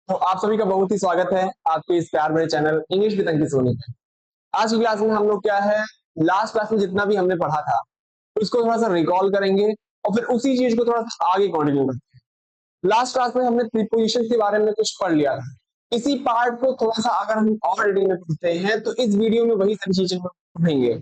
तो आप सभी का बहुत ही स्वागत है आपके इस प्यार भरे चैनल इंग्लिश विद अंकित सोनी पे। आज की क्लास में हम लोग क्या है, लास्ट क्लास में जितना भी हमने पढ़ा था उसको थोड़ा सा रिकॉल करेंगे और फिर उसी चीज को थोड़ा सा आगे कंटिन्यू करेंगे। लास्ट क्लास में हमने प्रीपोजिशन के बारे में कुछ पढ़ लिया था। इसी पार्ट को थोड़ा सा अगर हम और डिटेल में पढ़ते हैं तो इस वीडियो में वही सारी चीजें हम पढ़ेंगे।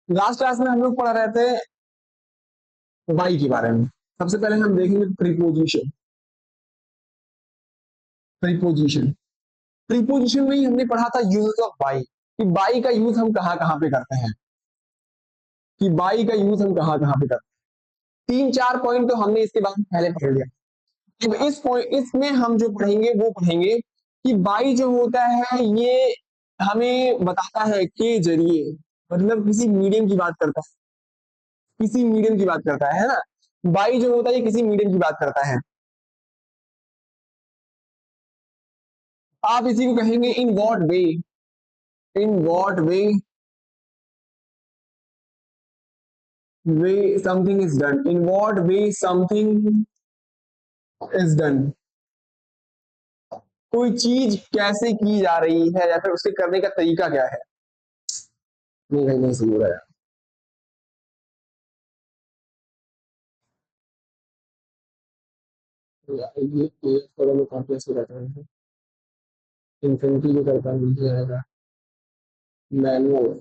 लास्ट क्लास में हम लोग पढ़ रहे थे बाई के बारे में। सबसे पहले हम देखेंगे प्रीपोजिशन। प्रीपोजिशन प्रीपोजिशन में ही हमने पढ़ा था यूज ऑफ बाई, कि बाई का यूज हम कहाँ कहाँ पे करते हैं, कि बाई का यूज हम कहाँ कहाँ पे करते हैं। तीन चार पॉइंट तो हमने इसके बाद पहले पढ़ लिया। अब इस पॉइंट इसमें हम जो पढ़ेंगे वो पढ़ेंगे कि बाई जो होता है ये हमें बताता है के जरिए, मतलब किसी मीडियम की बात करता है, किसी मीडियम की बात करता है ना। बाई जो होता है ये किसी मीडियम की बात करता है। आप इसी को कहेंगे in what way, in what way something is done, in what way something is done. कोई चीज कैसे की जा रही है या फिर उसके करने का तरीका क्या है। नहीं नहीं नहीं सही हो रहा है। ये थोड़ा मैं कॉम्प्लेक्स हो जाता है। इन्फिनिटी जो करता है मुझे आएगा मैनुअल।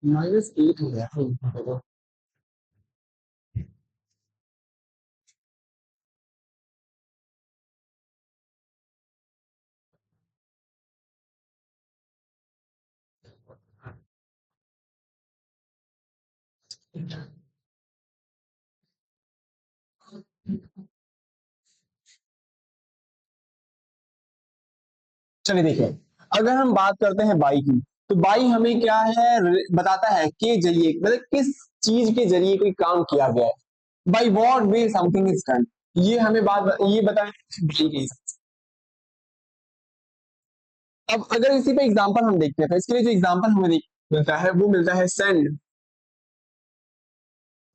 -8 हो गया। चलिए देखिए, अगर हम बात करते हैं बाई की, तो बाई हमें क्या है बताता है के जरिए, मतलब किस चीज के जरिए कोई काम किया गया है। By what way something is done, ये हमें बात ये बताए बाई के हिसाब से। अब अगर इसी पे एग्जांपल हम देखते हैं तो इसके लिए जो एग्जांपल हमें मिलता है वो मिलता है send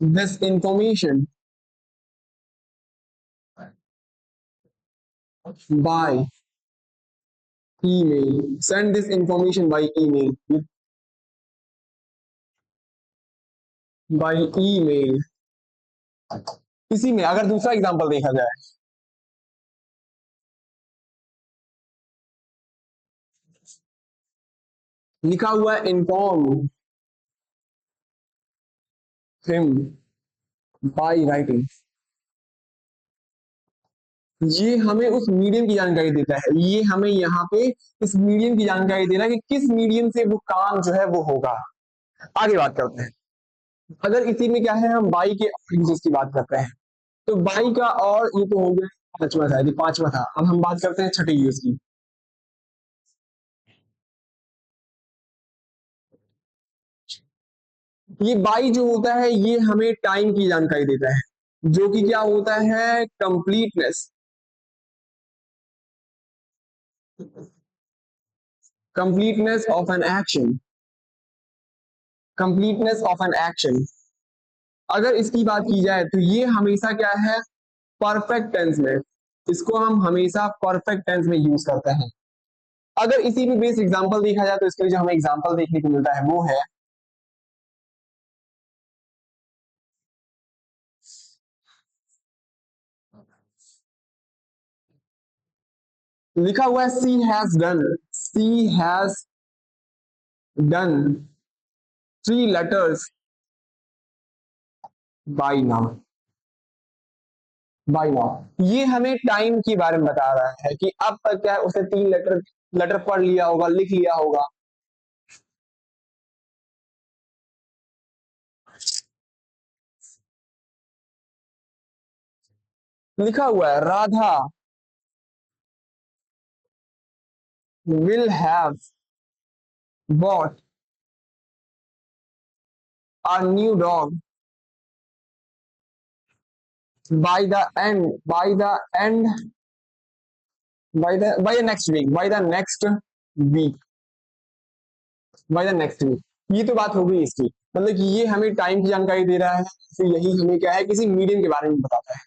this information bye email, send this information by email, by email। इसी में अगर दूसरा एग्जांपल देखा जाए, लिखा हुआ है इन्फॉर्म हिम बाय राइटिंग, ये हमें उस मीडियम की जानकारी देता है। ये हमें यहाँ पे इस मीडियम की जानकारी दे रहा है कि किस मीडियम से वो काम जो है वो होगा। आगे बात करते हैं, अगर इसी में क्या है हम बाई के यूजेस की बात करते हैं, तो बाई का, और ये तो हो गया पांचवा था, ये पांचवा था। अब हम बात करते हैं छठे यूज की। ये बाई जो होता है ये हमें टाइम की जानकारी देता है, जो कि क्या होता है completeness, completeness of an action, completeness of an action. अगर इसकी बात की जाए तो ये हमेशा क्या है परफेक्ट टेंस में, इसको हम हमेशा परफेक्ट टेंस में यूज करते हैं। अगर इसी में बेस एग्जांपल देखा जाए तो इसके लिए जो हमें एग्जांपल देखने को मिलता है वो है लिखा हुआ है she has done 3 letters by now. By now ये हमें टाइम के बारे में बता रहा है कि अब तक क्या है, उसने 3 लेटर लेटर पढ़ लिया होगा, लिख लिया होगा। लिखा हुआ है Radha will have bought a new dog by the and by the next week week by the next week. ये तो बात हो गई इसकी, मतलब कि ये हमें टाइम की जानकारी दे रहा है, फिर यही हमें क्या है किसी मीडियम के बारे में बताता है।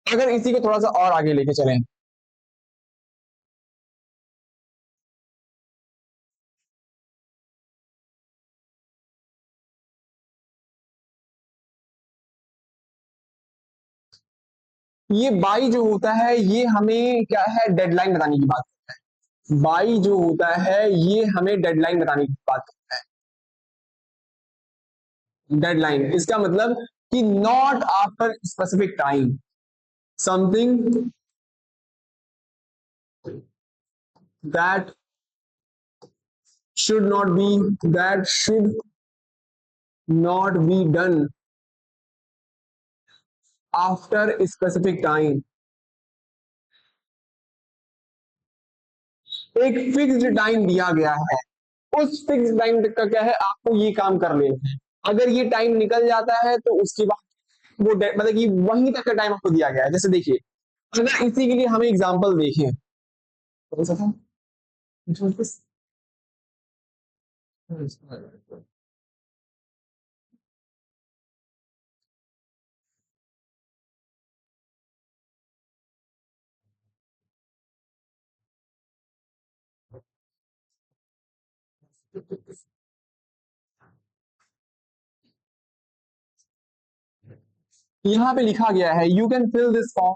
अगर इसी को थोड़ा सा और आगे लेके चलें, ये बाई जो होता है ये हमें क्या है डेडलाइन बताने की बात करता है। बाई जो होता है ये हमें डेडलाइन बताने की बात करता है। डेडलाइन इसका मतलब कि not after specific time, something that should not be done after specific time. एक फिक्स्ड टाइम दिया गया है, उस फिक्स टाइम तक का क्या है आपको ये काम कर लेना है। अगर ये टाइम निकल जाता है तो उसके बाद वो मतलब कि वहीं तक का टाइम आपको दिया गया है। जैसे देखिए, अगर इसी के लिए हमें एग्जांपल देखें, कौन सा था? यहाँ पे लिखा गया है you can fill this form,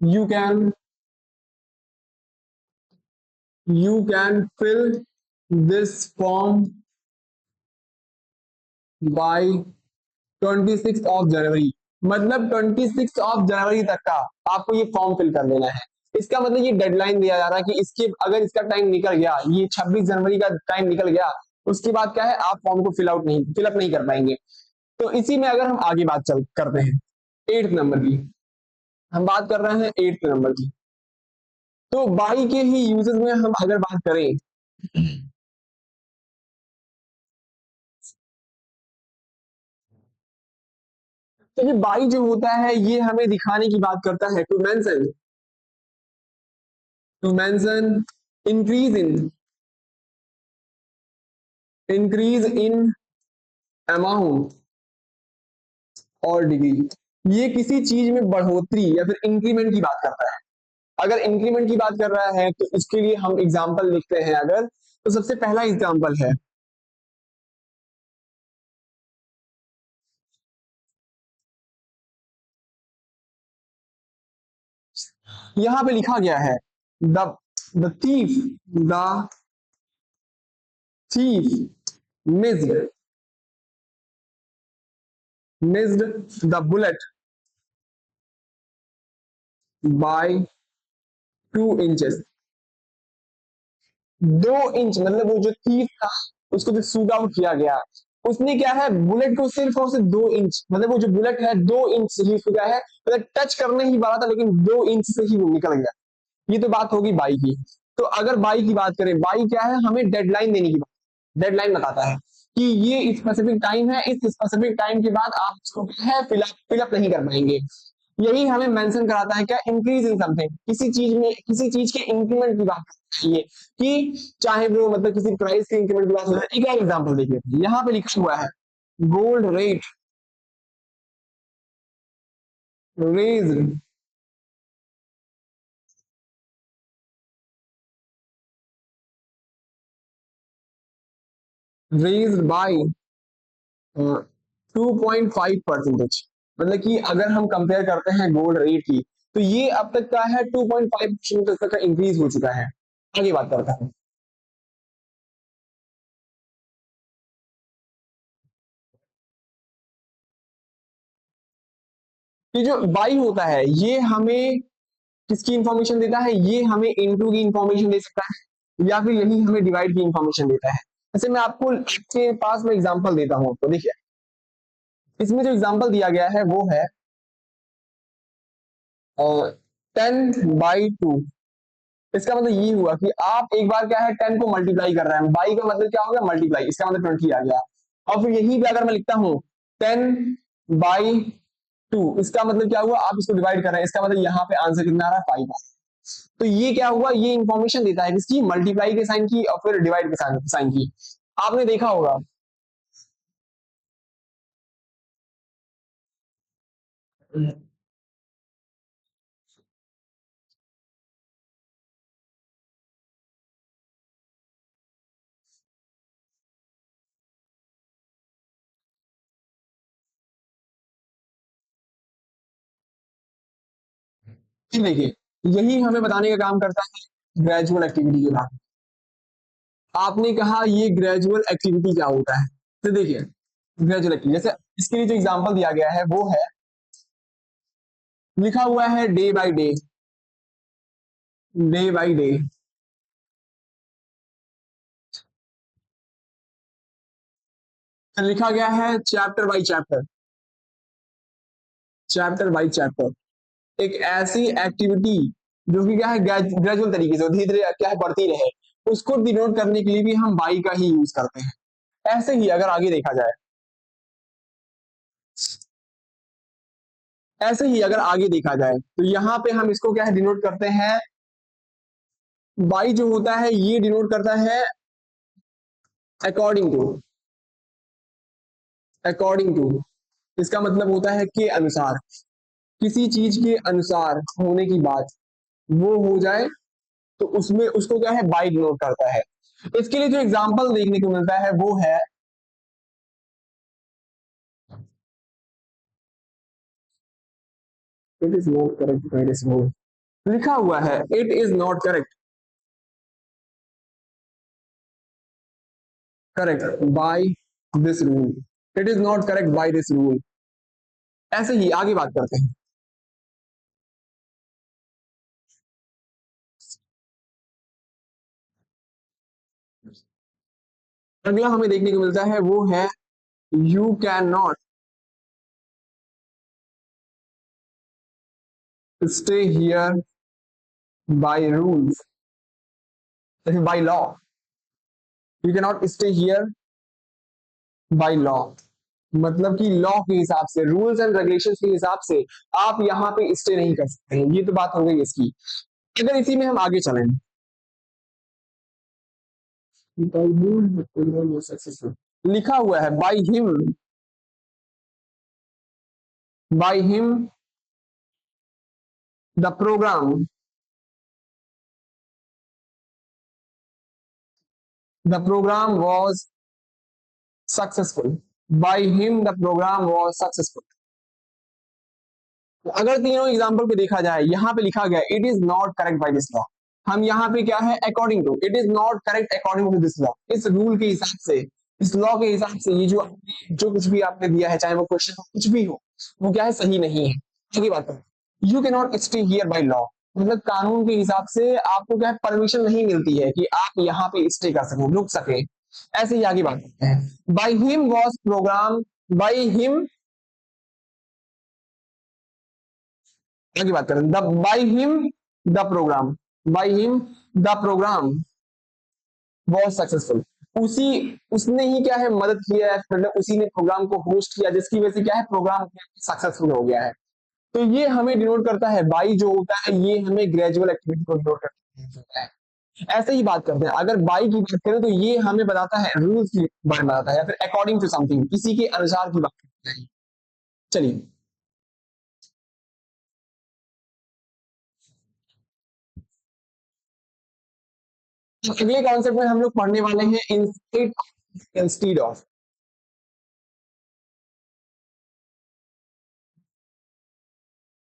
you can you can fill this form by 26 January. मतलब 26 जनवरी तक का आपको ये फॉर्म फिल कर देना है। इसका मतलब ये डेडलाइन दिया जा रहा है कि इसके अगर इसका टाइम निकल गया, ये 26 जनवरी का टाइम निकल गया, उसके बाद क्या है आप फॉर्म को फिलअप नहीं कर पाएंगे। तो इसी में अगर हम आगे बात चल करते हैं 8th नंबर की, हम बात कर रहे हैं 8th नंबर की। तो बाई के ही यूजेस में हम अगर बात करें, तो ये बाई जो होता है ये हमें दिखाने की बात करता है to mention increase in amount और डिग्री। ये किसी चीज में बढ़ोतरी या फिर इंक्रीमेंट की बात करता है। अगर इंक्रीमेंट की बात कर रहा है तो इसके लिए हम एग्जाम्पल लिखते हैं अगर, तो सबसे पहला एग्जाम्पल है, यहां पे लिखा गया है the the thief missed the bullet by 2 inches. 2 inch मतलब वो जो थीफ था उसको जो शूट आउट किया गया, उसने क्या है बुलेट को सिर्फ और सिर्फ 2 इंच, मतलब वो जो बुलेट है 2 इंच से ही उसको क्या है मतलब टच करने ही वाला था लेकिन 2 इंच से ही वो निकल गया। ये तो बात होगी बाई की। तो अगर बाई की बात करें, बाई क्या है हमें डेडलाइन देने की बात, डेडलाइन बताता है कि ये स्पेसिफिक टाइम है, इस स्पेसिफिक टाइम के बाद आप इसको है फिलअप नहीं कर पाएंगे। यही हमें मेंशन कराता है क्या इंक्रीज इन समथिंग, किसी चीज में किसी चीज के इंक्रीमेंट की बात चाहिए कि चाहे वो मतलब किसी प्राइस के इंक्रीमेंट की बात हो। एक और एग्जांपल देखिए यहाँ पे लिखा हुआ है gold rate raised raised bye 2.5%। मतलब कि अगर हम कंपेयर करते हैं गोल्ड रेट की, तो ये अब तक का है 2.5% तक का इंक्रीज हो चुका है। आगे बात करता हूं कि जो बाई होता है ये हमें किसकी इंफॉर्मेशन देता है, ये हमें इनटू की इंफॉर्मेशन दे सकता है या फिर यही हमें डिवाइड की इंफॉर्मेशन देता है। जैसे मैं आपको आपके पास में एग्जांपल देता हूं, तो देखिए इसमें जो एग्जांपल दिया गया है वो है 10/2। इसका मतलब ये हुआ कि आप एक बार क्या है 10 को मल्टीप्लाई कर रहे हैं, बाई का मतलब क्या हो गया मल्टीप्लाई, इसका मतलब 20 आ गया। और फिर यही पे अगर मैं लिखता हूं 10/2, इसका मतलब क्या हुआ, आप इसको डिवाइड कर रहे हैं, इसका मतलब यहाँ पे आंसर कितना आ रहा है 5 आ रहा है। तो ये क्या हुआ, ये इंफॉर्मेशन देता है किसकी, मल्टीप्लाई के साइन की और फिर डिवाइड के साइन की। आपने देखा होगा कि देखिए यही हमें बताने का काम करता है ग्रेजुअल एक्टिविटी के बाद। आपने कहा ये ग्रेजुअल एक्टिविटी क्या होता है, तो देखिए ग्रेजुअल एक्टिविटी जैसे इसके लिए जो एग्जांपल दिया गया है वो है, लिखा हुआ है day by day, day by day, लिखा गया है chapter by chapter, chapter by chapter, एक ऐसी एक्टिविटी जो कि क्या है ग्रेजुअल तरीके से धीरे धीरे क्या है बढ़ती रहे, उसको डिनोट करने के लिए भी हम बाई का ही यूज करते हैं। ऐसे ही अगर आगे देखा जाए, ऐसे ही अगर आगे देखा जाए तो यहाँ पे हम इसको क्या है डिनोट करते हैं, बाई जो होता है ये डिनोट करता है अकॉर्डिंग टू, अकॉर्डिंग टू, इसका मतलब होता है के अनुसार, किसी चीज के अनुसार होने की बात वो हो जाए तो उसमें उसको क्या है बाई डिनोट करता है। इसके लिए जो एग्जांपल देखने को मिलता है वो है, it is not correct by this rule, लिखा हुआ है it is not correct, correct by this rule, it is not correct by this rule. ऐसे ही आगे बात करते हैं। अगला हमें देखने को मिलता है वो है you can not stay here by rules, by law, you can not stay here by law, मतलब कि लॉ के हिसाब से, रूल्स एंड रेगुलेशन के हिसाब से आप यहाँ पे स्टे नहीं कर सकते हैं। ये तो बात हो गई इसकी। अगर इसी में हम आगे चलें, लिखा हुआ है by him the program, the program was successful, by him the program was successful. अगर तीनों एग्जाम्पल पे देखा जाए, यहाँ पे लिखा गया it is not correct by this law, हम यहाँ पे क्या है according to, it is not correct according to this law, इस रूल के हिसाब से, इस लॉ के हिसाब से ये जो कुछ भी आपने दिया है चाहे वो क्वेश्चन हो कुछ भी हो, वो क्या है सही नहीं है। अगली बात करें, you can not stay here by law, मतलब कानून के हिसाब से आपको क्या है परमिशन नहीं मिलती है कि आप यहाँ पे स्टे कर सकें, रुक सके। ऐसे ही आगे बात करते हैं, by him was program, by him, आगे बात करें the by him the program, by him the program was successful, उसी उसने ही क्या है मदद किया है, मतलब उसी ने प्रोग्राम को होस्ट किया जिसकी वजह से क्या है प्रोग्राम सक्सेसफुल हो गया है। तो ये हमें डिनोट करता है, बाई जो होता है ये हमें ग्रेजुअल एक्टिविटी को डिनोट करता है। ऐसे ही बात करते हैं, अगर बाई की बात करें तो ये हमें बताता है रूल्स की बारे में बताता है या फिर अकॉर्डिंग टू समथिंग, किसी के अनुसार की बात करते हैं। चलिए अगले कॉन्सेप्ट में हम लोग पढ़ने वाले हैं instead, instead of,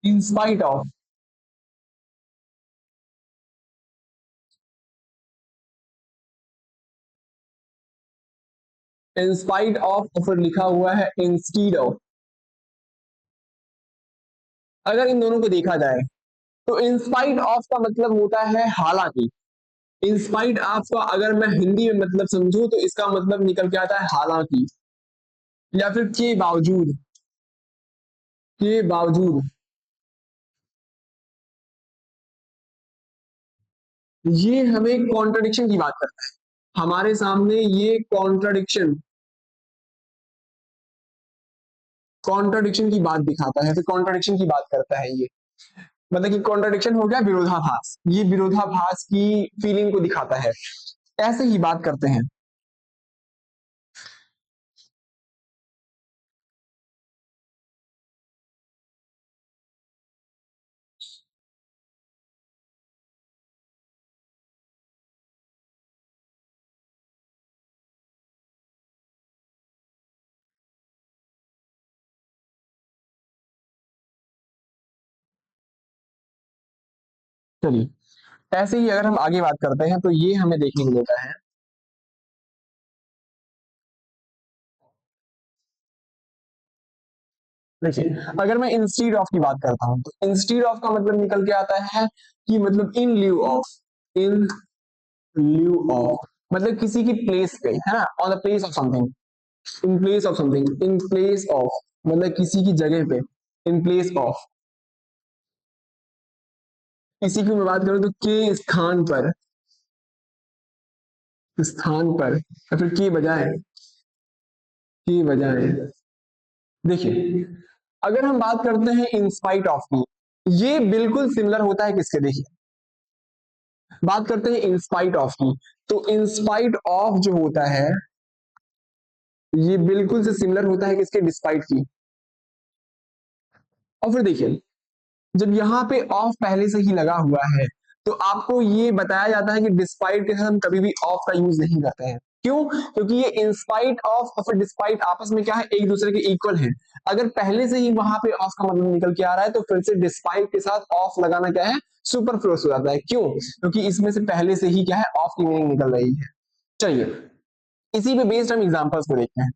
in spite of, in spite of और फिर लिखा हुआ है इंस्टीड ऑफ। अगर इन दोनों को देखा जाए तो इन स्पाइट ऑफ का मतलब होता है हालांकि। इन स्पाइट ऑफ का अगर मैं हिंदी में मतलब समझूं तो इसका मतलब निकल के आता है हालांकि, या फिर के बावजूद। के बावजूद ये हमें कॉन्ट्रडिक्शन की बात करता है, हमारे सामने ये कॉन्ट्रडिक्शन की बात दिखाता है, फिर कॉन्ट्रडिक्शन की बात करता है ये। मतलब कि कॉन्ट्रडिक्शन हो गया विरोधाभास, ये विरोधाभास की फीलिंग को दिखाता है, ऐसे ही बात करते हैं। चलिए, ऐसे ही अगर हम आगे बात करते हैं तो ये हमें देखने को मिलता है। देखिए, अगर मैं इंस्टीड ऑफ की बात करता हूं तो इंस्टीड ऑफ का मतलब निकल के आता है कि मतलब इन lieu of. In lieu of मतलब किसी की प्लेस पे, है ना, on the place of something. In place of something, in place of मतलब किसी की जगह पे, इन प्लेस ऑफ। इसी की मैं बात करूं तो के स्थान पर, स्थान पर या फिर के बजाय, के बजाय। देखिए, अगर हम बात करते हैं इन स्पाइट ऑफ की, ये बिल्कुल सिमिलर होता है किसके, देखिए बात करते हैं इन स्पाइट ऑफ की, तो इन स्पाइट ऑफ जो होता है ये बिल्कुल से सिमिलर होता है किसके, डिस्पाइट की। और फिर देखिए, जब यहाँ पे ऑफ पहले से ही लगा हुआ है तो आपको ये बताया जाता है कि डिस्पाइट के साथ हम कभी भी ऑफ का यूज नहीं करते हैं। क्यों? क्योंकि ये इंस्पाइट ऑफ और फिर डिस्पाइट आपस में क्या है, एक दूसरे के इक्वल है। अगर पहले से ही वहां पे ऑफ का मतलब निकल के आ रहा है तो फिर से डिस्पाइट के साथ ऑफ लगाना क्या है, सुपरफ्लुअस हो जाता है। क्यों? क्योंकि इसमें से पहले से ही क्या है, ऑफ की मीनिंग निकल रही है। चलिए, इसी पे बेस्ड हम एग्जांपल्स को देखते हैं।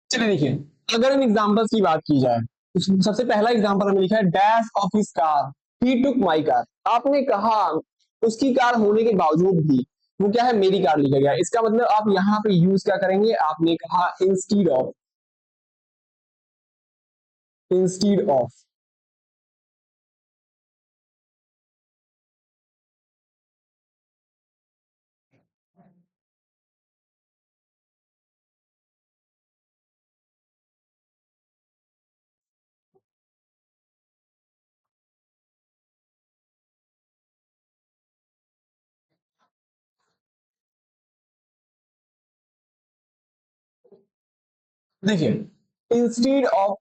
चलिए देखिए, अगर इन एग्जांपल्स की बात की जाए तो सबसे पहला एग्जांपल हमने लिखा है dash of his car, he took my car. आपने कहा उसकी कार होने के बावजूद भी वो क्या है, मेरी कार लिखा गया। इसका मतलब आप यहाँ पे यूज क्या करेंगे, आपने कहा इंस्टीड ऑफ, इंस्टीड ऑफ। देखिए इंस्टीड ऑफ,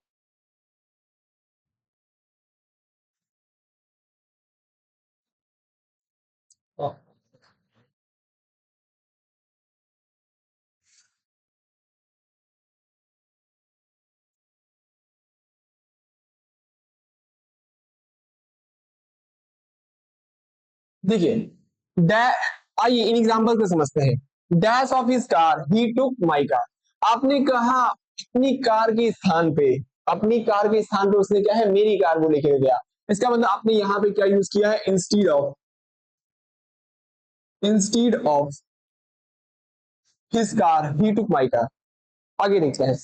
देखिए डै आइए इन एग्जांपल को समझते हैं। Dash of his car, he took my car. आपने कहा अपनी कार के स्थान पे, अपनी कार के स्थान पे उसने क्या है, मेरी कार को लेके गया। इसका मतलब आपने यहाँ पे क्या यूज किया है, instead of, instead of his car he took my car. आगे देखते हैं।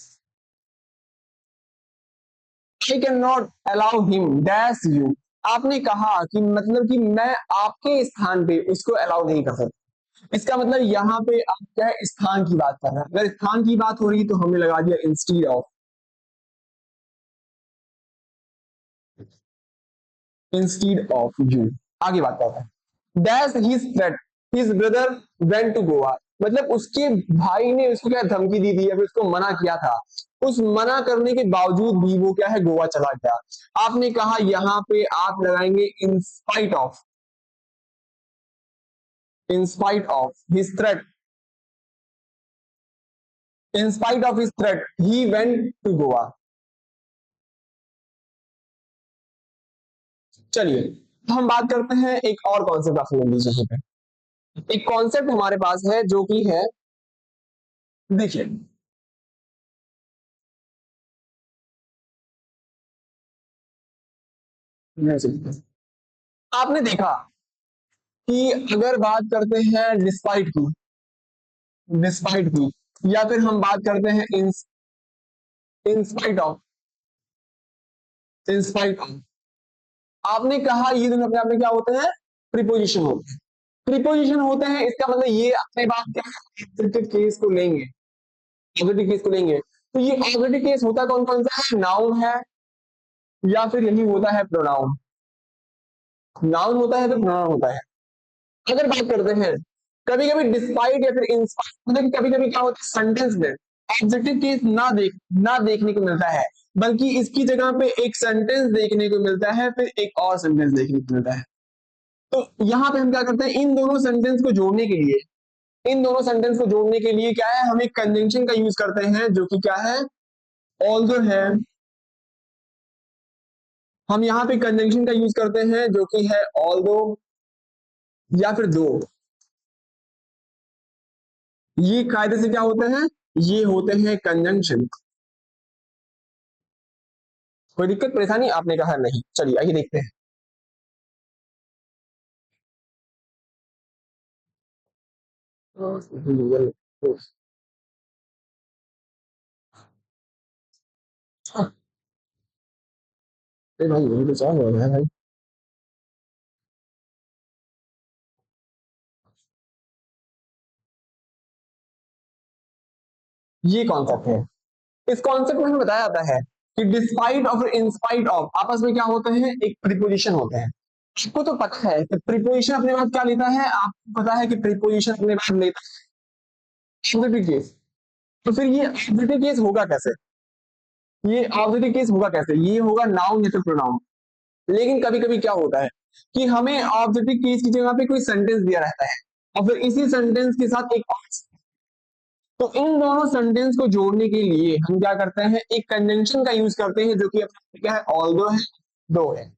I can not allow him dash you. आपने कहा कि मतलब कि मैं आपके स्थान पे उसको अलाउ नहीं कर सकता। इसका मतलब यहाँ पे आप क्या है, स्थान की बात कर रहे हैं। अगर स्थान की बात हो रही तो हमने लगा दिया instead of, instead of you. आगे बात करते हैं। Dash his threat, his brother went to Goa. मतलब उसके भाई ने उसको क्या धमकी दी थी या फिर उसको मना किया था, उस मना करने के बावजूद भी वो क्या है, गोवा चला गया। आपने कहा यहाँ पे आप लगाएंगे in spite of, in spite of his threat, in spite of his threat he went to Goa. चलिए तो हम बात करते हैं एक और कॉन्सेप्ट, आप समझ लीजिए। यहाँ पे एक कॉन्सेप्ट हमारे पास है जो कि है, देखिए आपने देखा कि अगर बात करते हैं डिस्पाइट की, डिस्पाइट की, या फिर हम बात करते हैं इन spite of, in spite of. आपने कहा ये दोनों अपने आप में क्या होते हैं, प्रीपोजिशन होते हैं। प्रीपोजिशन होते हैं इसका मतलब ये अपने बात क्या है, केस को लेंगे, पॉजिटिव केस को लेंगे। तो ये पॉजिटिव केस होता कौन कौन सा है, नाउन है या फिर यही होता है प्रोनाउन। नाउन होता है तो प्रोनाउन होता है। अगर बात करते हैं कभी कभी डिस्पाइट या फिर इंस्पाइट, मतलब कभी कभी क्या होता है सेंटेंस में ऑब्जेक्टिव केस ना देखने को मिलता है, बल्कि इसकी जगह पे एक सेंटेंस देखने को मिलता है, फिर एक और सेंटेंस देखने को मिलता है। तो यहाँ पे हम क्या करते हैं, इन दोनों सेंटेंस को जोड़ने के लिए, इन दोनों सेंटेंस को जोड़ने के लिए क्या है, हम एक कंजंक्शन का यूज करते हैं जो कि क्या है, ऑल्दो है। हम यहाँ पे कंजंक्शन का यूज करते हैं जो कि है ऑल्दो या फिर दो। ये कायदे से क्या होते हैं, ये होते हैं कंजंक्शन। कोई दिक्कत परेशानी, आपने कहा नहीं। चलिए आइए देखते हैं। अरे भाई यही तो चाह रहा है भाई। ये कॉन्सेप्ट है। इस कॉन्सेप्ट में हमें बताया जाता है कि डिस्पाइट ऑफ और इंस्पाइट ऑफ आपस में क्या होते हैं, एक प्रीपोजिशन होते हैं। आपको तो पता है कि प्रीपोजिशन अपने बाद क्या लेता है, आपको पता है कि प्रीपोजिशन अपने बाद लेता है ऑब्जेक्टिव केस। तो फिर ये ऑब्जेक्टिव केस होगा कैसे, ये ऑब्जेक्टिव केस होगा कैसे, ये होगा नाउन या फिर प्रोनाउन। लेकिन कभी कभी क्या होता है कि हमें ऑब्जेक्टिव केस की जगह पे कोई सेंटेंस दिया रहता है और फिर इसी सेंटेंस के साथ एक, तो इन दोनों सेंटेंस को जोड़ने के लिए हम क्या करते हैं, एक कंजंक्शन का यूज करते हैं जो कि अपना क्या है, ऑल्दो है, दो है।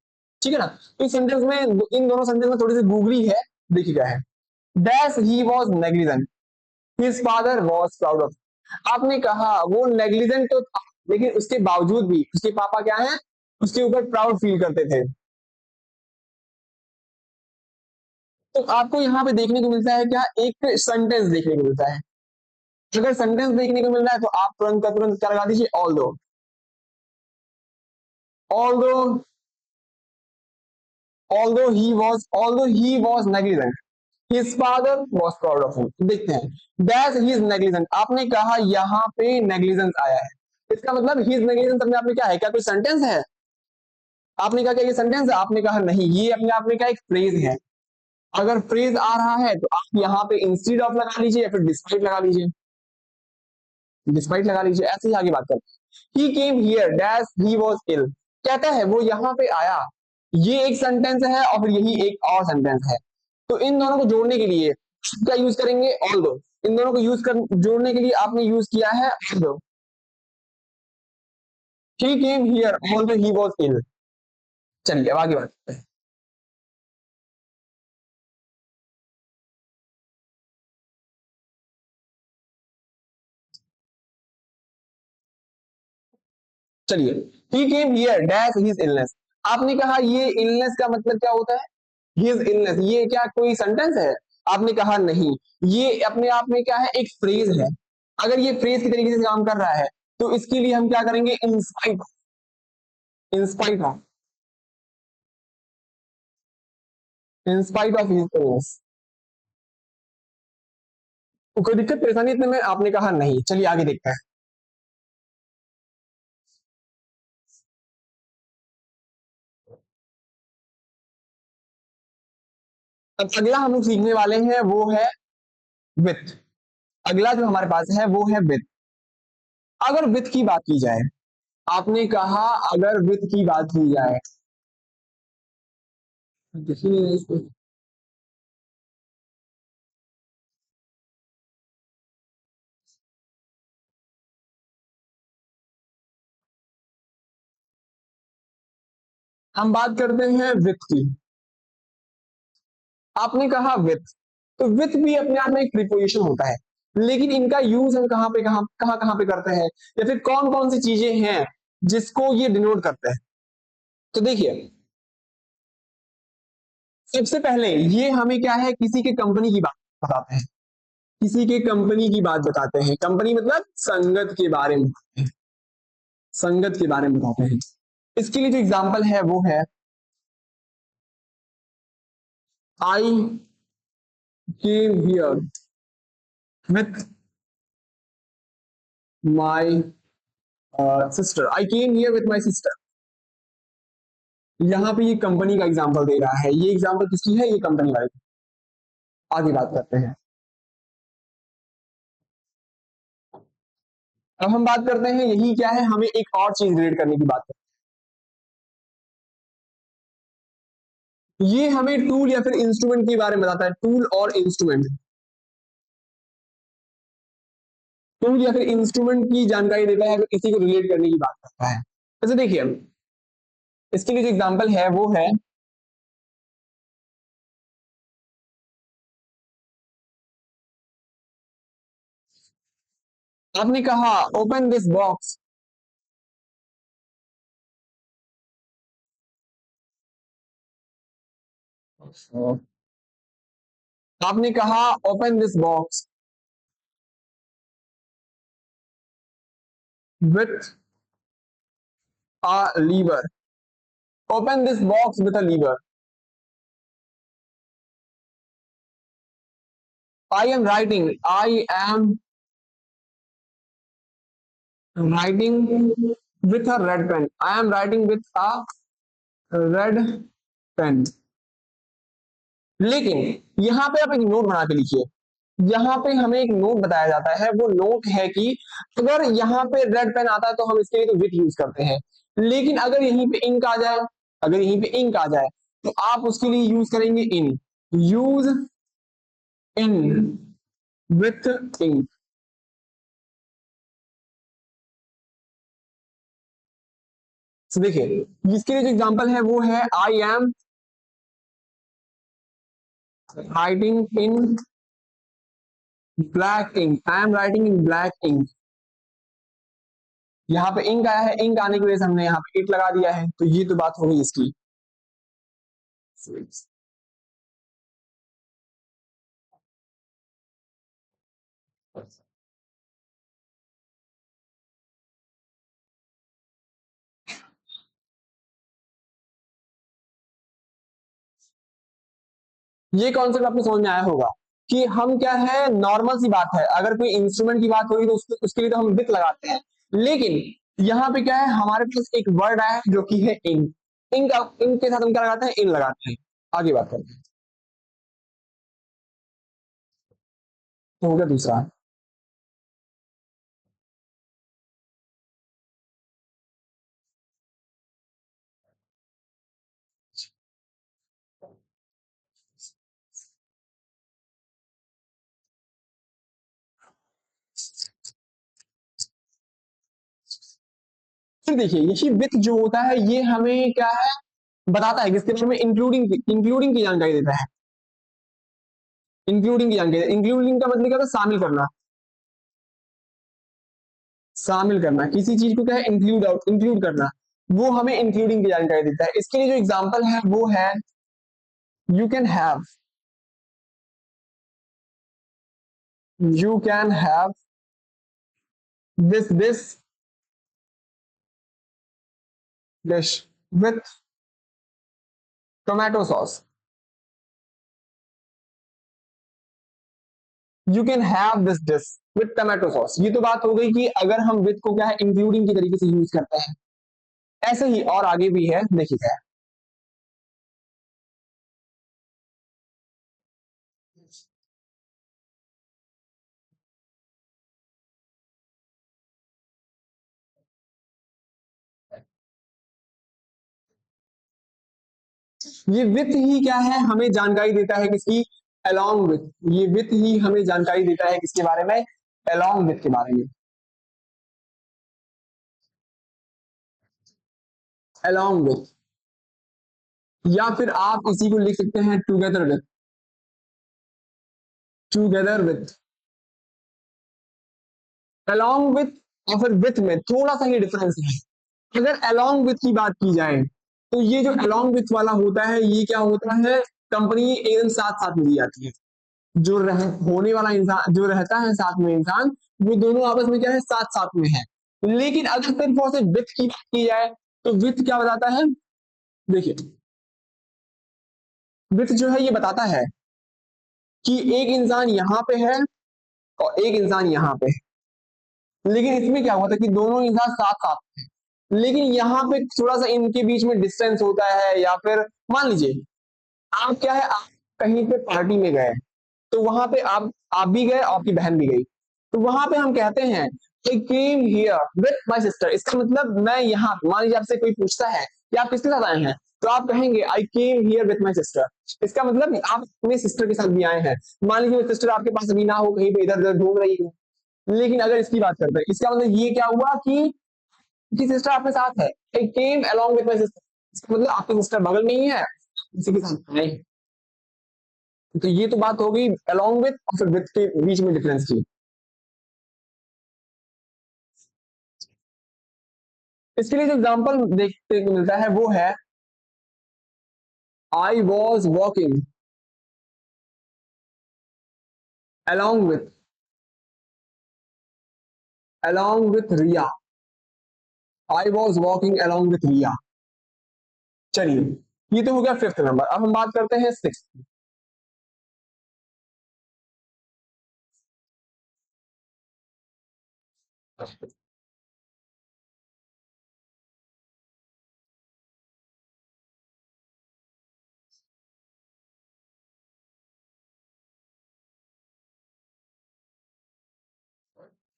ठीक है ना। तो इस सेंटेंस में, इन दोनों सेंटेंस में थोड़ी सी गूगली है। देखिए क्या है, dash he was negligent, his father was proud of. आपने कहा वो नेग्लिजेंट तो था, लेकिन उसके बावजूद भी उसके पापा क्या है, उसके ऊपर प्राउड फील करते थे। तो आपको यहाँ पे देखने को मिलता है क्या, एक सेंटेंस देखने को मिलता है। अगर सेंटेंस देखने को मिल रहा है तो आप तुरंत का तुरंत क्या लगा दीजिए, ऑल दो। although although he was negligent, his father was proud of him। देखते हैं डैश ही इज नेग्लिजेंट, आपने कहा यहाँ पे नेग्लिजेंस आया है, इसका मतलब ही इज नेग्लिजेंट अपने आप में क्या है, क्या कोई सेंटेंस है? आपने कहा क्या ये सेंटेंस है? आपने कहा नहीं, ये अपने आप में क्या एक फ्रेज है। अगर फ्रेज आ रहा है तो आप यहाँ पे इंस्टीड ऑफ लगा लीजिए या फिर डिस्पाइट लगा लीजिए, डिस्पाइट लगा लीजिए, ऐसे ही आगे बात करते हैं। He came here dash he was ill, कहता है वो यहाँ पे आया, ये एक सेंटेंस है और फिर यही एक और सेंटेंस है। तो इन दोनों को जोड़ने के लिए क्या यूज करेंगे, ऑल दो। इन दोनों को यूज कर जोड़ने के लिए आपने यूज किया है although. He came here although he was ill. चलिए अब आगे बात करते हैं। चलिए, he came here dash his illness, आपने कहा ये इलनेस का मतलब क्या होता है, हिज इलनेस, ये क्या कोई सेंटेंस है? आपने कहा नहीं, ये अपने आप में क्या है, एक फ्रेज है। अगर ये फ्रेज की तरीके से काम कर रहा है तो इसके लिए हम क्या करेंगे, in spite, in spite of, in spite of his illness. कोई दिक्कत परेशानी इतने में? आपने कहा नहीं। चलिए आगे देखते हैं। अब अगला हम लोग सीखने वाले हैं वो है विथ। अगला जो हमारे पास है वो है विथ। अगर विथ की बात की जाए, आपने कहा अगर विथ की बात की जाए, हम बात करते हैं विथ की। आपने कहा विथ, तो विथ भी अपने आप में एक प्रीपोजिशन होता है, लेकिन इनका यूज हम कहाँ पे करते हैं, या फिर कौन कौन सी चीजें हैं जिसको ये डिनोट करते हैं। तो देखिए, सबसे पहले ये हमें क्या है, किसी के कंपनी की बात बताते हैं, किसी के कंपनी की बात बताते हैं, कंपनी मतलब संगत के बारे में बताते हैं, संगत के बारे में बताते हैं। इसके लिए जो एग्जाम्पल है वो है, I came here with my sister, I came here with my sister. यहाँ पे ये कंपनी का एग्जाम्पल दे रहा है, ये एग्जाम्पल किसकी है, ये कंपनी वाले। आगे बात करते हैं। अब हम बात करते हैं, यही क्या है, हमें एक और चीज रिलेट करने की बात है। ये हमें टूल या फिर इंस्ट्रूमेंट के बारे में बताता है, टूल और इंस्ट्रूमेंट, टूल या फिर इंस्ट्रूमेंट की जानकारी देता है, अगर किसी को रिलेट करने की बात करता है। जैसे देखिए, इसके लिए जो एग्जाम्पल है वो है, आपने कहा ओपन दिस बॉक्स, आपने कहा open this box with a lever, open this box with a lever. I am writing, I am writing with a red pen, I am writing with a red pen. लेकिन यहां पे आप एक note बना के लिखिए, यहाँ पे हमें एक नोट बताया जाता है, वो नोट है कि अगर यहाँ पे रेड पेन आता है तो हम इसके लिए तो विथ यूज करते हैं, लेकिन अगर यहीं पे इंक आ जाए, अगर यहीं पे इंक आ जाए तो आप उसके लिए यूज करेंगे in, use in with ink. देखिए इसके लिए जो एग्जांपल है वो है I am writing in black ink, I am writing in black ink. यहाँ पे इंक आया है, इंक आने की वजह से हमने यहाँ पे इट लगा दिया है, तो ये तो बात हो गई इसकी। ये कॉन्सेप्ट आपको समझ में आया होगा कि हम क्या है, नॉर्मल सी बात है, अगर कोई इंस्ट्रूमेंट की बात होगी तो उसके लिए तो हम विथ लगाते हैं, लेकिन यहाँ पे क्या है, हमारे पास एक वर्ड आया है जो कि है इन, इन का, इन के साथ हम क्या लगाते हैं, इन लगाते हैं। आगे बात करते हैं। तो हो गया दूसरा। फिर देखिए यही विथ जो होता है ये हमें क्या है, बताता है किसके बारे में, इंक्लूडिंग, इंक्लूडिंग की जानकारी देता है, इंक्लूडिंग की जानकारी, इंक्लूडिंग का मतलब क्या होता है, शामिल करना, शामिल करना किसी चीज को क्या है, इंक्लूड आउट, इंक्लूड करना, वो हमें इंक्लूडिंग की जानकारी देता है। इसके लिए जो एग्जांपल है वो है you can have, you can have this dish with tomato sauce, you can have this dish with tomato sauce. ये तो बात हो गई कि अगर हम विथ को क्या है, इंक्लूडिंग की तरीके से यूज करते हैं। ऐसे ही और आगे भी है, देखिए क्या है। ये विथ ही क्या है, हमें जानकारी देता है किसकी, along with, ये विथ ही हमें जानकारी देता है किसके बारे में, along with के बारे में, along with। या फिर आप इसी को लिख सकते हैं together with, together with, along with और फिर विथ में थोड़ा सा ही डिफरेंस है। अगर along with की बात की जाए तो ये जो along with वाला होता है ये क्या होता है, कंपनी एकदम साथ साथ में दी जाती है, जो होने वाला इंसान जो रहता है साथ में इंसान, वो दोनों आपस में क्या है, साथ साथ में है। लेकिन अगर सिर्फ और सिर्फ विथ की बात की जाए तो विथ क्या बताता है, देखिए विथ जो है ये बताता है कि एक इंसान यहाँ पे है और एक इंसान यहाँ पे है, लेकिन इसमें क्या हुआ था कि दोनों इंसान साथ साथ हैं, लेकिन यहाँ पे थोड़ा सा इनके बीच में डिस्टेंस होता है, या फिर मान लीजिए आप क्या है, आप कहीं पे पार्टी में गए, तो वहां पे आप भी गए, आपकी बहन भी गई, तो वहां पे हम कहते हैं I came here with my sister. इसका मतलब मैं यहाँ, मान लीजिए आपसे कोई पूछता है कि आप किसके साथ आए हैं, तो आप कहेंगे I came here with my sister. इसका मतलब आप अपने सिस्टर के साथ भी आए हैं। मान लीजिए सिस्टर आपके पास अभी ना हो, कहीं पे इधर उधर घूम रही हो, लेकिन अगर इसकी बात करते हैं, इसका मतलब ये क्या हुआ कि सिस्टर आपके साथ है, I came along with my sister। इसका मतलब आपकी सिस्टर बगल में ही है, इसी के साथ आए हैं। तो ये तो बात हो गई along with और फिर with के बीच में डिफरेंस की। इसके लिए जो एग्जांपल देखने को मिलता है वो है I was walking along with, along with Riya, I was walking along with Riya. चलिए ये तो हो गया फिफ्थ नंबर, अब हम बात करते हैं सिक्स।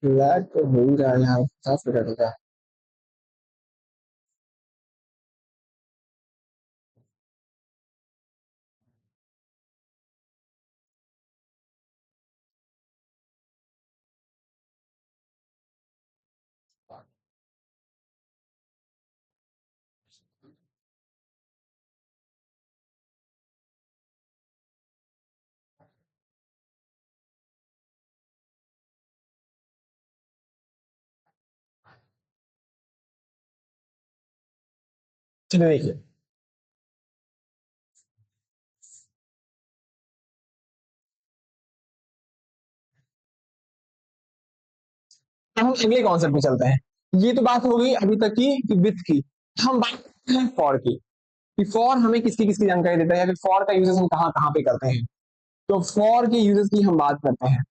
लैग तो हो ही रहा है यहाँ 50 मिनट का। चलिए देखिए, अब हम अगले कॉन्सेप्ट में चलते हैं। ये तो बात हो गई अभी तक की विथ की। हम बात करते हैं फॉर की, कि फॉर हमें किसकी किसकी जानकारी देता है, या फिर फॉर का यूजेस हम कहाँ कहाँ पे करते हैं। तो फॉर के यूजेस की हम बात करते हैं।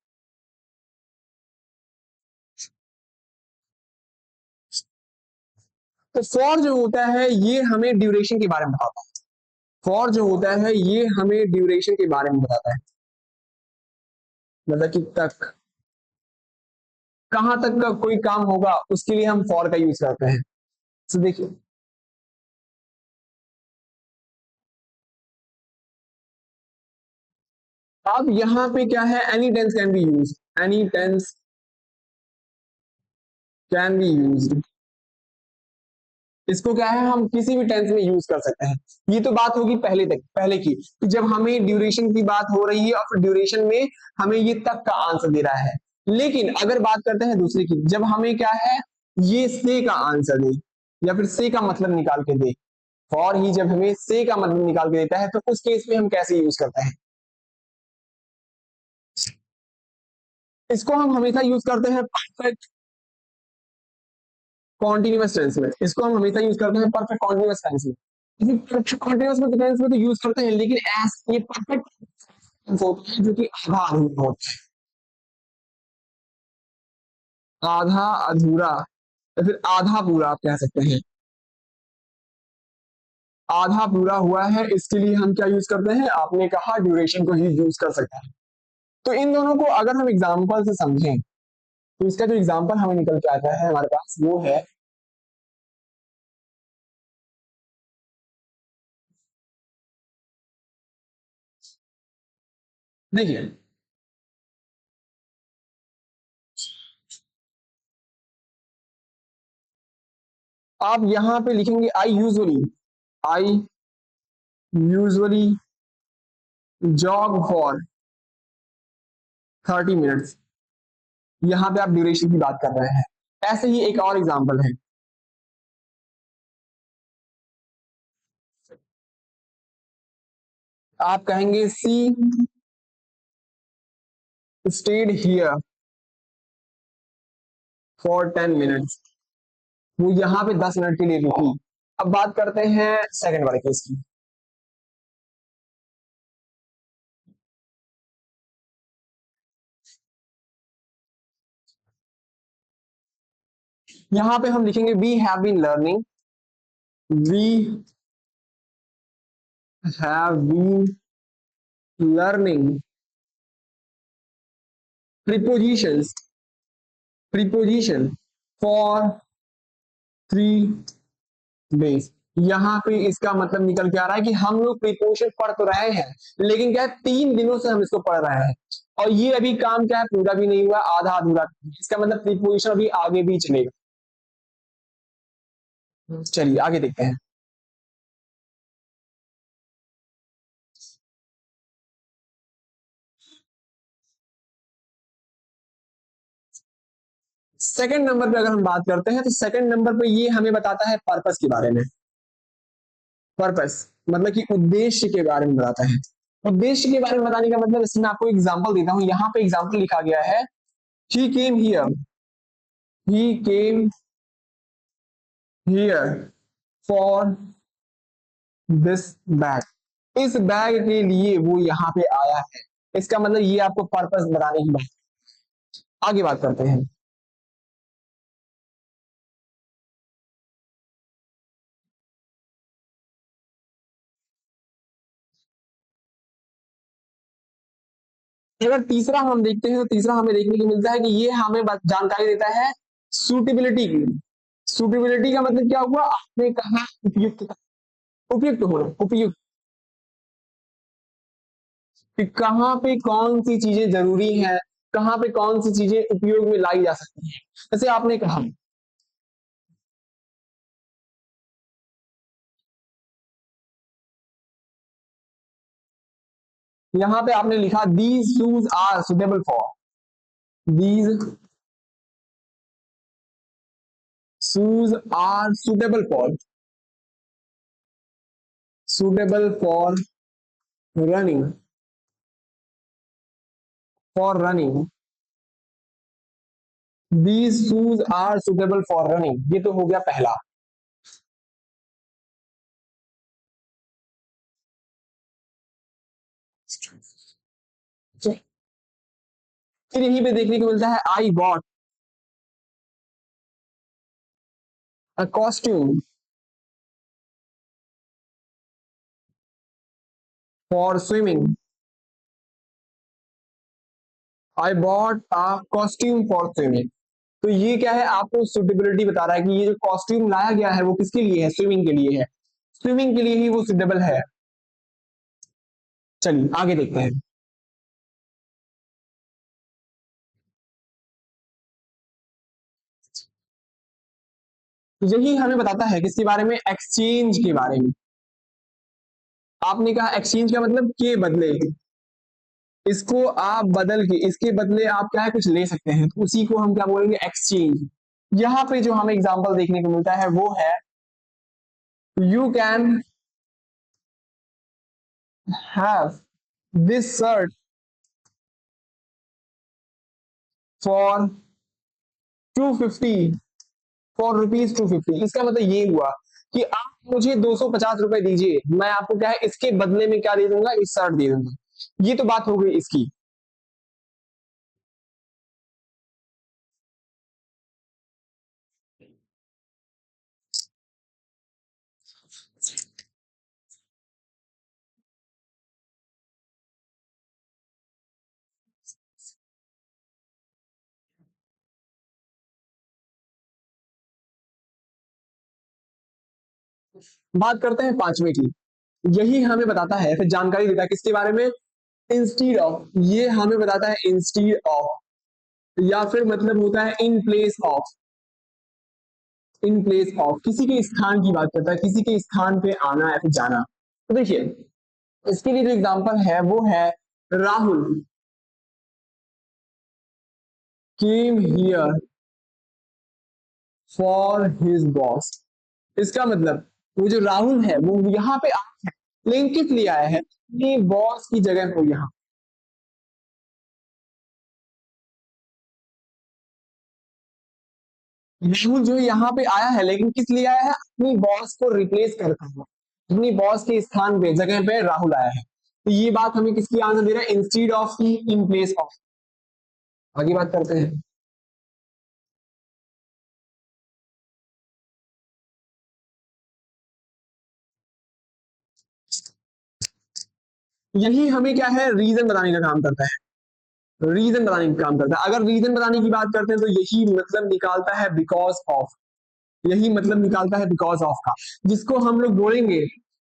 तो फॉर जो होता है ये हमें ड्यूरेशन के बारे में बताता है। फॉर जो होता है ये हमें ड्यूरेशन के बारे में बताता है, मतलब कि तक, कहां तक का कोई काम होगा उसके लिए हम फॉर का यूज करते हैं। तो देखिए, अब यहां पे क्या है, any tense can be use, any tense can be use. इसको क्या है, हम किसी भी टेंस में यूज कर सकते हैं। ये तो बात होगी पहले तक, पहले की, कि जब हमें ड्यूरेशन की बात हो रही है और फिर ड्यूरेशन में हमें ये तक का आंसर दे रहा है। लेकिन अगर बात करते हैं दूसरी की, जब हमें क्या है, ये से का आंसर दे, या फिर से का मतलब निकाल के दे। फॉर ही जब हमें से का मतलब निकाल के देता है तो उस केस में हम कैसे यूज करते हैं। इसको हम हमेशा यूज करते हैं परफेक्ट कॉन्टिन्यूअस टेंस में। इसको हम हमेशा यूज करते हैं परफेक्ट कॉन्टिन्यूअस टेंस में। कॉन्टिन्यूअस में टेंस में तो यूज करते हैं, लेकिन एस ये परफेक्ट टेंस होता है जो कि आधा अधूरा होता है। आधा अधूरा या फिर आधा पूरा आप कह सकते हैं। आधा पूरा हुआ है, इसके लिए हम क्या यूज करते हैं, आपने कहा ड्यूरेशन को ही यूज कर सकते हैं। तो इन दोनों को अगर हम एग्जाम्पल से समझें, तो इसका जो एग्जाम्पल हमें निकल के आता है हमारे पास वो है, देखिए, आप यहां पे लिखेंगे I usually jog for 30 minutes. यहां पे आप ड्यूरेशन की बात कर रहे हैं। ऐसे ही एक और एग्जांपल है, आप कहेंगे सी स्टेड हियर फॉर 10 मिनट्स। वो यहां पे 10 मिनट के लिए रुकी। अब बात करते हैं सेकंड वाले केस की। यहां पे हम लिखेंगे we have been learning, we have been learning prepositions, preposition for 3 days. यहाँ पे इसका मतलब निकल के आ रहा है कि हम लोग प्रीपोजिशन पढ़ तो रहे हैं, लेकिन क्या है, 3 दिनों से हम इसको पढ़ रहे हैं, और ये अभी काम क्या है, पूरा भी नहीं हुआ, आधा अधूरा। इसका मतलब प्रीपोजिशन अभी आगे भी चलेगा। चलिए आगे देखते हैं। सेकंड नंबर पे अगर हम बात करते हैं, तो सेकंड नंबर पे ये हमें बताता है पर्पस के बारे में। पर्पस मतलब कि उद्देश्य के बारे में बताता है। उद्देश्य के बारे में बताने का मतलब, इसमें आपको एग्जांपल देता हूं। यहाँ पे एग्जांपल लिखा गया है, he came here, he came here for this bag. इस बैग के लिए वो यहाँ पे आया है। इसका मतलब ये आपको पर्पस बताने की बात। आगे बात करते हैं। अगर तीसरा हम देखते हैं तो तीसरा हमें देखने को मिलता है कि ये हमें जानकारी देता है सूटेबिलिटी की। सूटेबिलिटी का मतलब क्या हुआ, आपने कहा उपयुक्त, उपयुक्त होना, उपयुक्त, कि कहाँ पे कौन सी चीजें जरूरी है, कहाँ पे कौन सी चीजें उपयोग में लाई जा सकती हैं। जैसे आपने कहा, यहां पे आपने लिखा these shoes are suitable for, these shoes are suitable for, suitable for running, for running, these shoes are suitable for running, ये तो हो गया पहला। फिर यहीं पे देखने को मिलता है I bought a costume for swimming, I bought a costume for swimming. तो ये क्या है, आपको सुटेबिलिटी बता रहा है कि ये जो कॉस्ट्यूम लाया गया है वो किसके लिए है, स्विमिंग के लिए है, स्विमिंग के लिए ही वो सुटेबल है। चलिए आगे देखते हैं। यही हमें बताता है किसके बारे में, एक्सचेंज के बारे में। आपने कहा एक्सचेंज का मतलब के बदले, इसको आप बदल के इसके बदले आप क्या है कुछ ले सकते हैं, तो उसी को हम क्या बोलेंगे, एक्सचेंज। यहाँ पे जो हमें एग्जांपल देखने को मिलता है वो है, you can have this shirt for 250, for ₹250। इसका मतलब ये हुआ कि आप मुझे 250 रुपए दीजिए, मैं आपको क्या है इसके बदले में क्या दे दूंगा, इस शर्ट दे दूंगा। ये तो बात हो गई इसकी। बात करते हैं पांचवें की। यही हमें बताता है, फिर जानकारी देता है किसके बारे में, इंस्टीड ऑफ, ये हमें बताता है इंस्टीड ऑफ, या फिर मतलब होता है in place of, in place of किसी के स्थान की बात करता है, किसी के स्थान पे आना या फिर जाना। तो देखिए इसके लिए जो एग्जांपल है वो है, राहुल केम हियर फॉर हिज बॉस। इसका मतलब वो जो राहुल है वो यहाँ पे आया है, लेकिन किस लिए आया है, अपने बॉस की जगह को यहाँ। राहुल जो यहाँ पे आया है लेकिन किस लिए आया है, अपनी बॉस को रिप्लेस करता है, अपनी बॉस के स्थान पे जगह पे राहुल आया है। तो ये बात हमें किसकी आंसर दे रहा है, इंस्टीड ऑफ की, इन प्लेस ऑफ। आगे बात करते हैं। यही हमें क्या है, रीजन बताने का काम करता है, रीजन बताने का काम करता है। अगर रीजन बताने की बात करते हैं तो यही मतलब निकालता है बिकॉज ऑफ, यही मतलब निकालता है बिकॉज ऑफ का, जिसको हम लोग बोलेंगे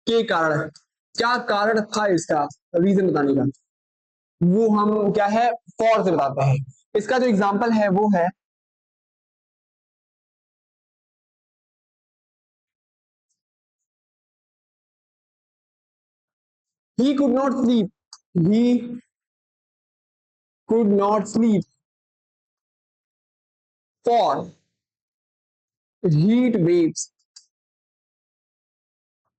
के कारण, क्या कारण था इसका, रीजन बताने का, वो हम क्या है फॉर से बताते हैं। इसका जो एग्जाम्पल है वो है, he could not sleep, he could not sleep for heat waves,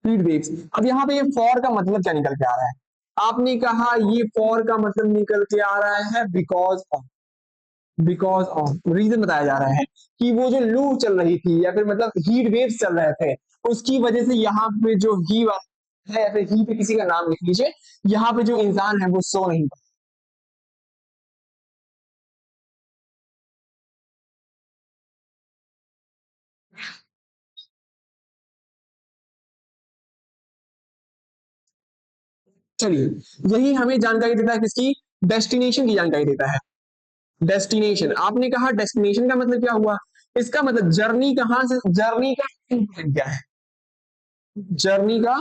heat waves. अब यहाँ पे ये फॉर का मतलब क्या निकल के आ रहा है, आपने कहा ये फॉर का मतलब निकल के आ रहा है because of, because of reason बताया जा रहा है कि वो जो लू चल रही थी या फिर मतलब हीट वेव्स चल रहे थे, उसकी वजह से यहाँ पे जो ही है या फिर ही पे किसी का नाम लिख लीजिए, यहाँ पे जो इंसान है वो सो नहीं पा। चलिए यही हमें जानकारी देता है किसकी, डेस्टिनेशन की जानकारी देता है। डेस्टिनेशन, आपने कहा डेस्टिनेशन का मतलब क्या हुआ, इसका मतलब जर्नी कहां से, जर्नी का क्या है, जर्नी का,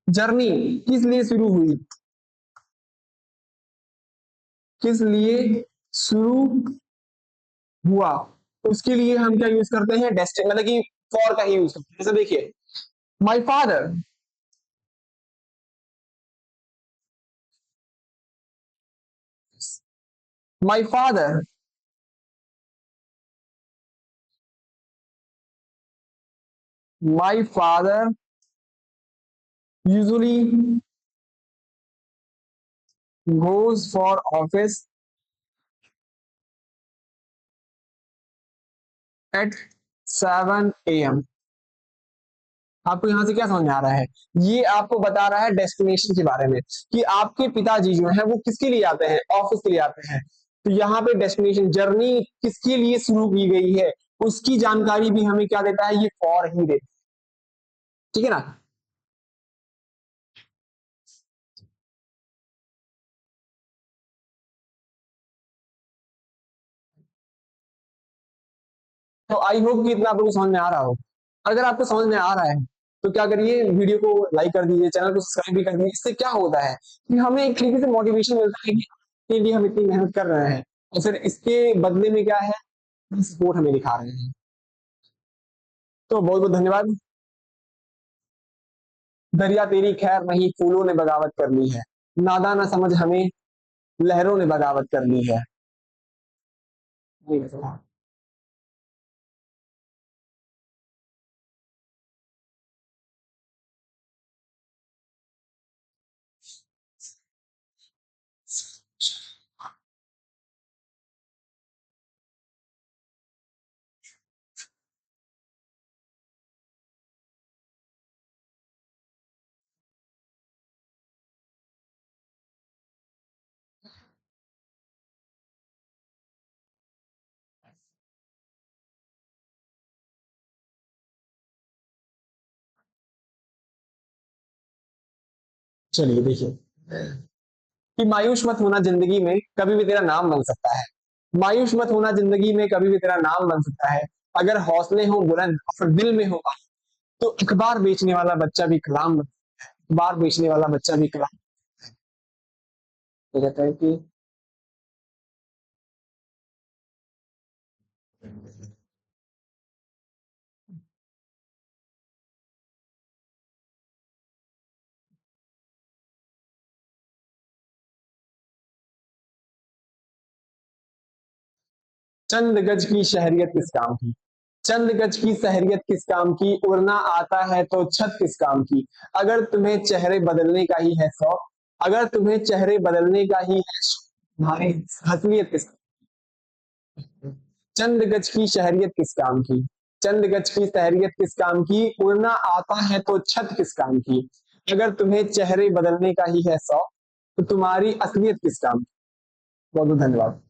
जर्नी किस लिए शुरू हुई, किस लिए शुरू हुआ, उसके लिए हम क्या यूज करते हैं, डेस्टिन, मतलब कि फॉर का ही यूज करते हैं। जैसे देखिए, my father, my father my father usually goes for office at 7 AM। आपको यहां से क्या समझ में आ रहा है, ये आपको बता रहा है डेस्टिनेशन के बारे में, कि आपके पिताजी जो है वो किसके लिए आते हैं, ऑफिस के लिए आते हैं। तो यहाँ पे डेस्टिनेशन, जर्नी किसके लिए शुरू की गई है, उसकी जानकारी भी हमें क्या देता है, ये फॉर ही देता है। ठीक है ना। तो आई होप कि इतना आपको समझ में आ रहा हो। अगर आपको समझ में आ रहा है तो क्या करिए, वीडियो को लाइक कर दीजिए, चैनल को सब्सक्राइब भी कर दीजिए। इससे क्या होता है कि हमें एक तरीके से मोटिवेशन मिलता है कि इसके लिए हम इतनी मेहनत कर रहे हैं, और फिर इसके बदले में क्या है, सपोर्ट हमें दिखा रहे हैं। तो बहुत बहुत धन्यवाद। दरिया तेरी खैर नहीं, फूलों ने बगावत कर ली है, नादा ना समझ हमें, लहरों ने बगावत कर ली है। चलिए देखिए, कि मायूस मत होना, जिंदगी में कभी भी तेरा नाम बन सकता है। मायूस मत होना, जिंदगी में कभी भी तेरा नाम बन सकता है। अगर हौसले हो बुलंद और फिर दिल में हो, तो अखबार बेचने वाला बच्चा भी कलाम बन, अखबार बेचने वाला बच्चा भी कलाम। तो कहता है कि चंद गज की शहरियत किस काम की, चंद गज की शहरियत किस काम की, उड़ना आता है तो छत किस काम की। अगर तुम्हें चेहरे बदलने का ही है शौक, अगर तुम्हें चेहरे बदलने का ही है शौक, तुम्हारी हसीियत किस, चंद गज की शहरियत किस काम की, चंद गज की शहरियत किस काम की, उड़ना आता है तो छत किस काम की। अगर तुम्हें चेहरे बदलने का ही है शौक, तो तुम्हारी असलियत किस काम की। बहुत बहुत धन्यवाद।